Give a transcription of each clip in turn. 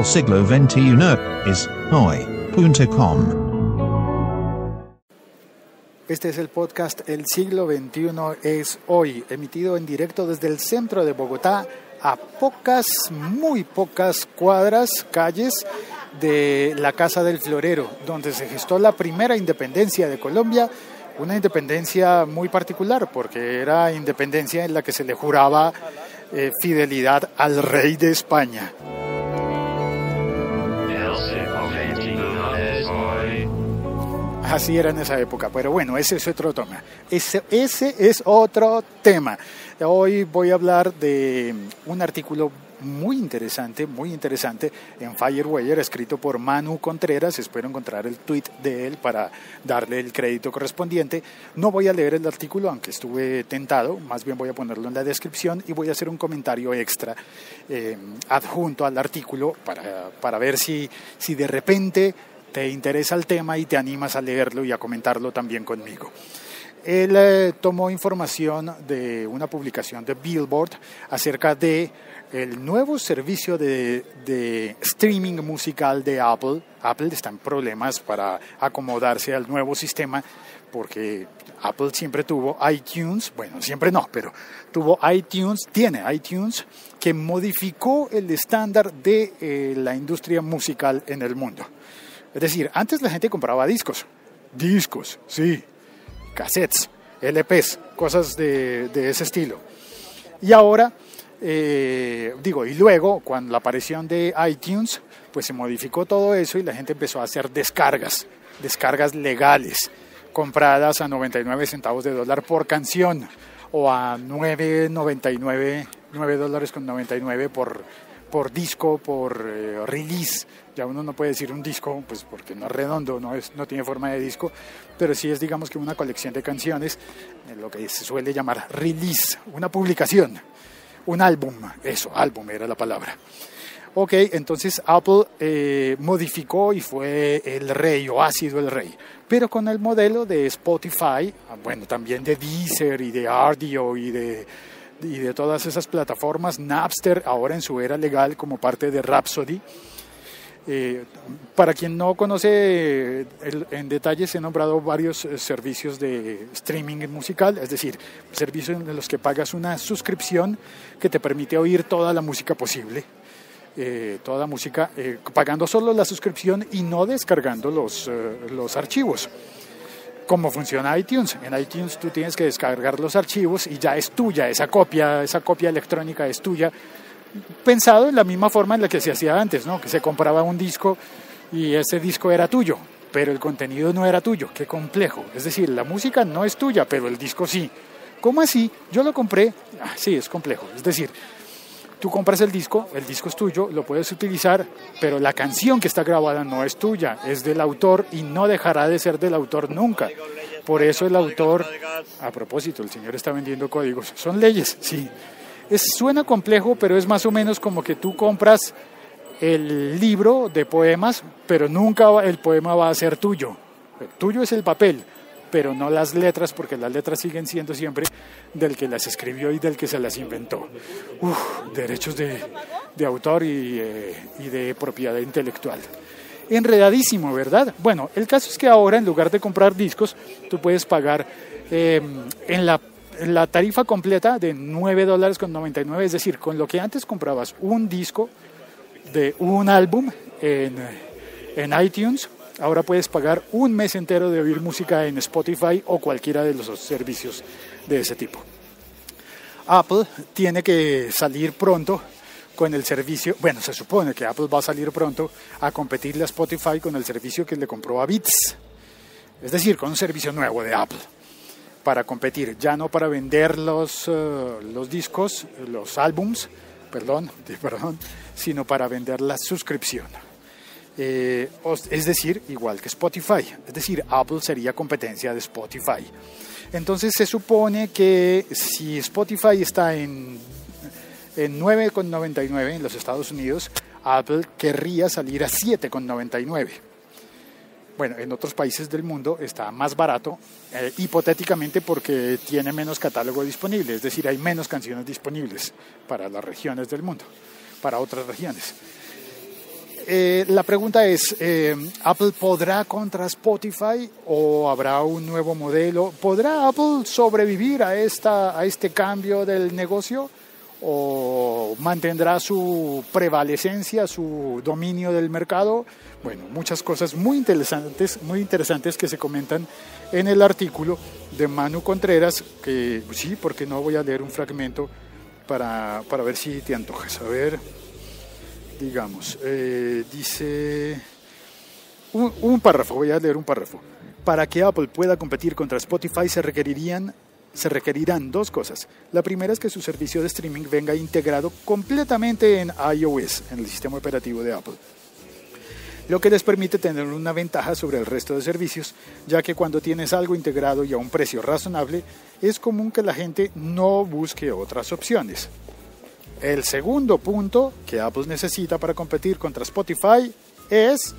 del siglo XXI es hoy.com. Este es el podcast El siglo XXI es hoy, emitido en directo desde el centro de Bogotá, a muy pocas calles de la Casa del Florero, donde se gestó la primera independencia de Colombia, una independencia muy particular, porque era independencia en la que se le juraba fidelidad al rey de España. Así era en esa época, pero bueno, ese es otro tema. Ese es otro tema. Hoy voy a hablar de un artículo muy interesante en Firewire, escrito por Manu Contreras. Espero encontrar el tweet de él para darle el crédito correspondiente. No voy a leer el artículo, aunque estuve tentado, más bien voy a ponerlo en la descripción y voy a hacer un comentario extra adjunto al artículo para ver si de repente te interesa el tema y te animas a leerlo y a comentarlo también conmigo. Él tomó información de una publicación de Billboard acerca de el nuevo servicio de streaming musical de Apple. Apple está en problemas para acomodarse al nuevo sistema porque Apple siempre tuvo iTunes, bueno, siempre no, pero tiene iTunes, que modificó el estándar de la industria musical en el mundo. Es decir, antes la gente compraba discos, sí, cassettes, LPs, cosas de ese estilo. Y ahora, y luego, con la aparición de iTunes, pues se modificó todo eso y la gente empezó a hacer descargas legales, compradas a 99 centavos de dólar por canción, o a $9.99 por disco, por release. Ya uno no puede decir un disco, pues porque no es redondo, no tiene forma de disco, pero sí es, digamos, que una colección de canciones, lo que se suele llamar release, una publicación, un álbum, álbum era la palabra. Ok, entonces Apple modificó y fue el rey, o ha sido el rey, pero con el modelo de Spotify, bueno, también de Deezer y de Rdio y de todas esas plataformas, Napster, ahora en su era legal como parte de Rhapsody. Para quien no conoce en detalle, se han nombrado varios servicios de streaming musical, es decir, servicios en los que pagas una suscripción que te permite oír toda la música posible, toda música, pagando solo la suscripción y no descargando los archivos. ¿Cómo funciona iTunes? En iTunes tú tienes que descargar los archivos y ya es tuya, esa copia electrónica es tuya, pensado en la misma forma en la que se hacía antes, ¿no? Que se compraba un disco y ese disco era tuyo, pero el contenido no era tuyo. Qué complejo. Es decir, la música no es tuya, pero el disco sí. ¿Cómo así? Yo lo compré. Sí, es complejo. Es decir, tú compras el disco es tuyo, lo puedes utilizar, pero la canción que está grabada no es tuya, es del autor y no dejará de ser del autor nunca. Por eso el autor, a propósito, el señor está vendiendo códigos, son leyes, sí. Suena complejo, pero es más o menos como que tú compras el libro de poemas, pero nunca el poema va a ser tuyo. El tuyo es el papel, pero no las letras, porque las letras siguen siendo siempre del que las escribió y del que se las inventó. Derechos de autor y de propiedad intelectual. Enredadísimo, ¿verdad? Bueno, el caso es que ahora, en lugar de comprar discos, tú puedes pagar en la tarifa completa de $9.99, es decir, con lo que antes comprabas un disco de un álbum en iTunes, ahora puedes pagar un mes entero de oír música en Spotify o cualquiera de los servicios de ese tipo. Apple tiene que salir pronto con el servicio, bueno, se supone que Apple va a salir pronto a competirle a Spotify con el servicio que le compró a Beats, es decir, con un servicio nuevo de Apple, para competir, ya no para vender los discos, los álbums, sino para vender la suscripción. Es decir, igual que Spotify, es decir, Apple sería competencia de Spotify. Entonces se supone que si Spotify está en $9.99 en los Estados Unidos, Apple querría salir a $7.99. Bueno, en otros países del mundo está más barato, hipotéticamente porque tiene menos catálogo disponible, es decir, hay menos canciones disponibles para las regiones del mundo, para otras regiones. La pregunta es, ¿Apple podrá contra Spotify o habrá un nuevo modelo? ¿Podrá Apple sobrevivir a este cambio del negocio o mantendrá su prevalecencia, su dominio del mercado? Bueno, muchas cosas muy interesantes que se comentan en el artículo de Manu Contreras, que sí, porque no voy a leer un fragmento para ver si te antojas. A ver, digamos, dice un párrafo, voy a leer un párrafo. Para que Apple pueda competir contra Spotify se requerirán dos cosas. La primera es que su servicio de streaming venga integrado completamente en iOS, en el sistema operativo de Apple, lo que les permite tener una ventaja sobre el resto de servicios, ya que cuando tienes algo integrado y a un precio razonable, es común que la gente no busque otras opciones. El segundo punto que Apple necesita para competir contra Spotify es...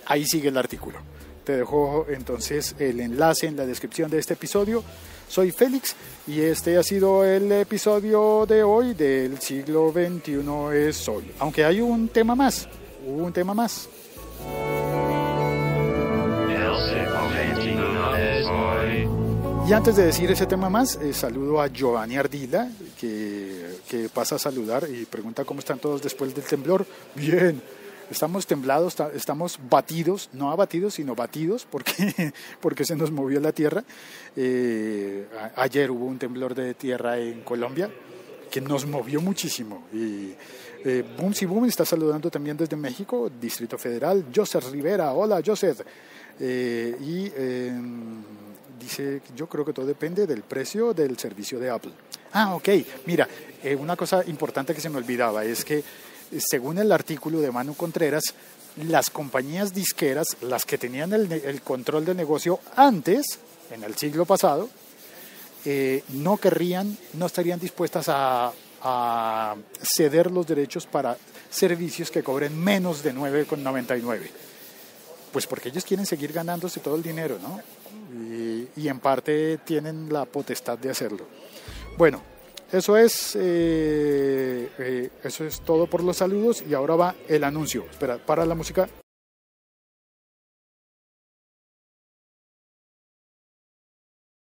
Ahí sigue el artículo. Te dejo entonces el enlace en la descripción de este episodio. Soy Félix y este ha sido el episodio de hoy del siglo XXI es hoy. Aunque hay un tema más. Y antes de decir ese tema más, saludo a Giovanni Ardila, que pasa a saludar y pregunta cómo están todos después del temblor. Bien, estamos temblados, estamos batidos, no abatidos, sino batidos, porque se nos movió la tierra. Ayer hubo un temblor de tierra en Colombia que nos movió muchísimo. Y Boom Si Boom está saludando también desde México, Distrito Federal. Joseph Rivera, hola Joseph. Dice, yo creo que todo depende del precio del servicio de Apple. Ok, mira, una cosa importante que se me olvidaba es que según el artículo de Manu Contreras, las compañías disqueras, las que tenían el control del negocio antes, en el siglo pasado, no estarían dispuestas a ceder los derechos para servicios que cobren menos de $9,99. Pues porque ellos quieren seguir ganándose todo el dinero, ¿no? Y en parte tienen la potestad de hacerlo. Bueno, eso es todo por los saludos y ahora va el anuncio. Espera, para la música.